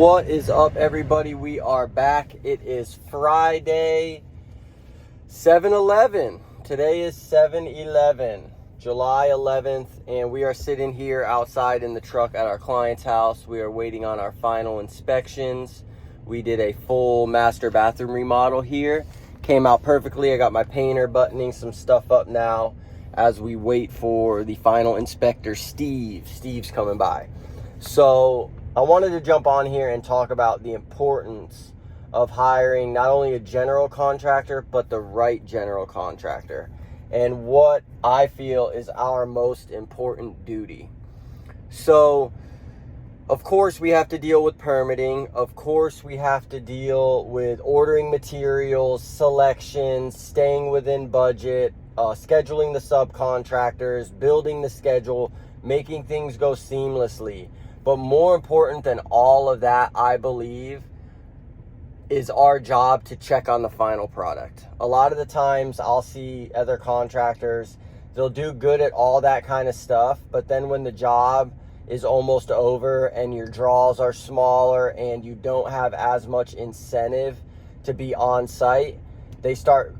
What is up, everybody? We are back. It is Friday, 7/11. Today is 7/11, July 11th, and we are sitting here outside in the truck at our client's house. We are waiting on our final inspections. We did a full master bathroom remodel here. Came out perfectly. I got my painter buttoning some stuff up now as we wait for the final inspector, Steve. Steve's coming by. So I wanted to jump on here and talk about the importance of hiring not only a general contractor, but the right general contractor, and what I feel is our most important duty. So, of course, we have to deal with permitting. Of course, we have to deal with ordering materials, selections, staying within budget, scheduling the subcontractors, building the schedule, making things go seamlessly. But more important than all of that, I believe, is our job to check on the final product. A lot of the times I'll see other contractors, they'll do good at all that kind of stuff, but then when the job is almost over and your draws are smaller and you don't have as much incentive to be on site, they start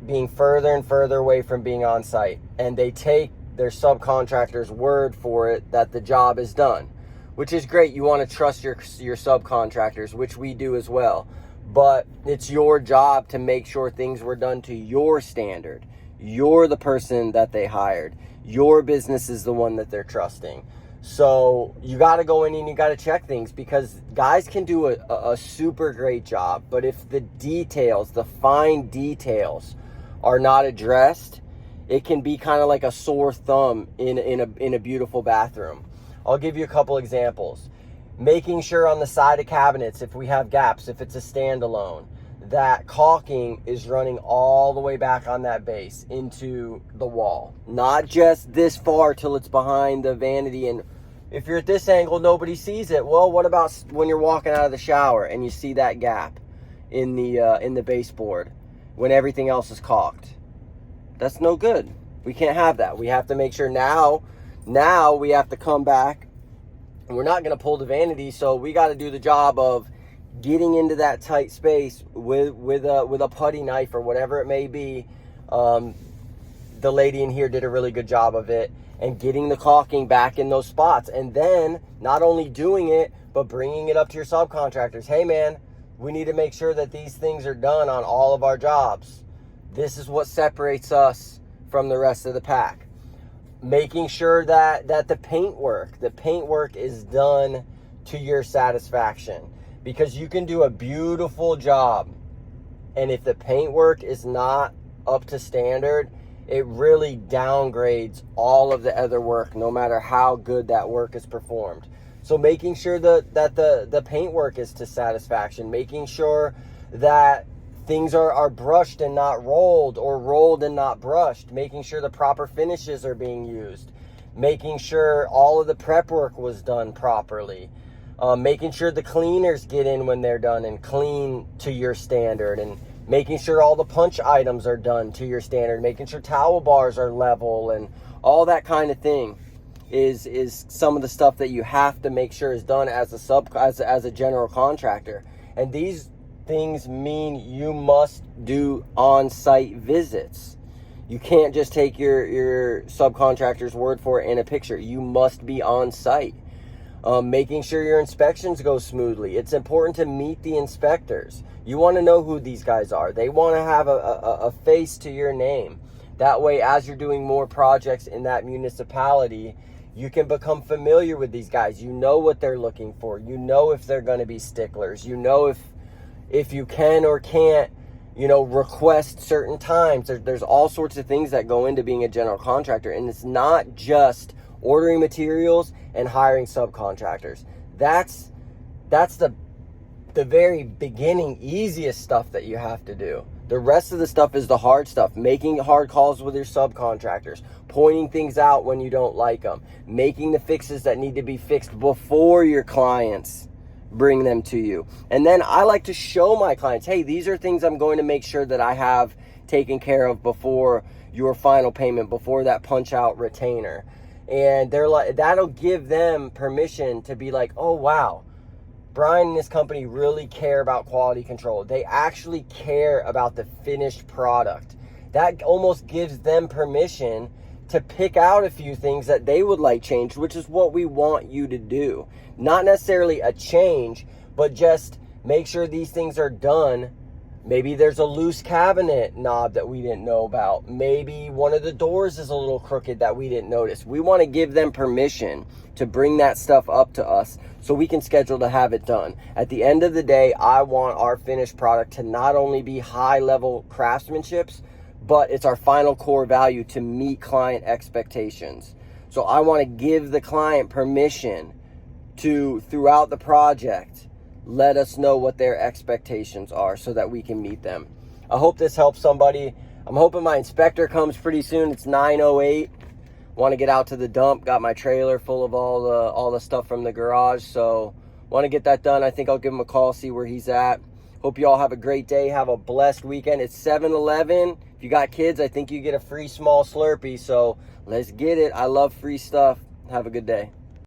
being further and further away from being on site, and they take their subcontractor's word for it that the job is done, which is great. You want to trust your subcontractors, which we do as well. But it's your job to make sure things were done to your standard. You're the person that they hired. Your business is the one that they're trusting. So you got to go in and you got to check things, because guys can do a super great job, but if the details, the fine details are not addressed, it can be kind of like a sore thumb in a beautiful bathroom. I'll give you a couple examples. Making sure on the side of cabinets, if we have gaps, if it's a standalone, that caulking is running all the way back on that base into the wall. Not just this far till it's behind the vanity, and if you're at this angle, nobody sees it. Well, what about when you're walking out of the shower and you see that gap in the baseboard when everything else is caulked? That's no good. We can't have that. We have to make sure now we have to come back, and we're not going to pull the vanity, so we got to do the job of getting into that tight space with a putty knife or whatever it may be. The lady in here did a really good job of it, and getting the caulking back in those spots, and then not only doing it, but bringing it up to your subcontractors. Hey man, we need to make sure that these things are done on all of our jobs. This is what separates us from the rest of the pack. Making sure that the paint work is done to your satisfaction, because you can do a beautiful job, and if the paint work is not up to standard, it really downgrades all of the other work, no matter how good that work is performed. So making sure that the paint work is to satisfaction, making sure that things are brushed and not rolled, or rolled and not brushed, making sure the proper finishes are being used, making sure all of the prep work was done properly, making sure the cleaners get in when they're done and clean to your standard, and making sure all the punch items are done to your standard, making sure towel bars are level, and all that kind of thing is some of the stuff that you have to make sure is done as a general contractor. And these things mean you must do on-site visits. You can't just take your subcontractor's word for it in a picture. You must be on site. Making sure your inspections go smoothly. It's important to meet the inspectors. You want to know who these guys are. They want to have a face to your name. That way, as you're doing more projects in that municipality, you can become familiar with these guys. You know what they're looking for. You know if they're going to be sticklers. You know if you can or can't, request certain times. There's all sorts of things that go into being a general contractor, and it's not just ordering materials and hiring subcontractors. That's the very beginning, easiest stuff that you have to do. The rest of the stuff is the hard stuff. Making hard calls with your subcontractors, pointing things out when you don't like them, making the fixes that need to be fixed before your clients bring them to you. And then I like to show my clients, hey, these are things I'm going to make sure that I have taken care of before your final payment, before that punch out retainer. And they're like, that'll give them permission to be like, oh wow, Brian and his company really care about quality control. They actually care about the finished product. That almost gives them permission to pick out a few things that they would like changed, which is what we want you to do. Not necessarily a change, but just make sure these things are done. Maybe there's a loose cabinet knob that we didn't know about. Maybe one of the doors is a little crooked that we didn't notice. We want to give them permission to bring that stuff up to us so we can schedule to have it done. At the end of the day, I want our finished product to not only be high level craftsmanships, but it's our final core value to meet client expectations. So I want to give the client permission to, throughout the project, let us know what their expectations are so that we can meet them. I hope this helps somebody. I'm hoping my inspector comes pretty soon. It's 9:08. Want to get out to the dump. Got my trailer full of all the stuff from the garage. So want to get that done. I think I'll give him a call, see where he's at. Hope you all have a great day. Have a blessed weekend. It's 7-Eleven. If you got kids, I think you get a free small Slurpee. So let's get it. I love free stuff. Have a good day.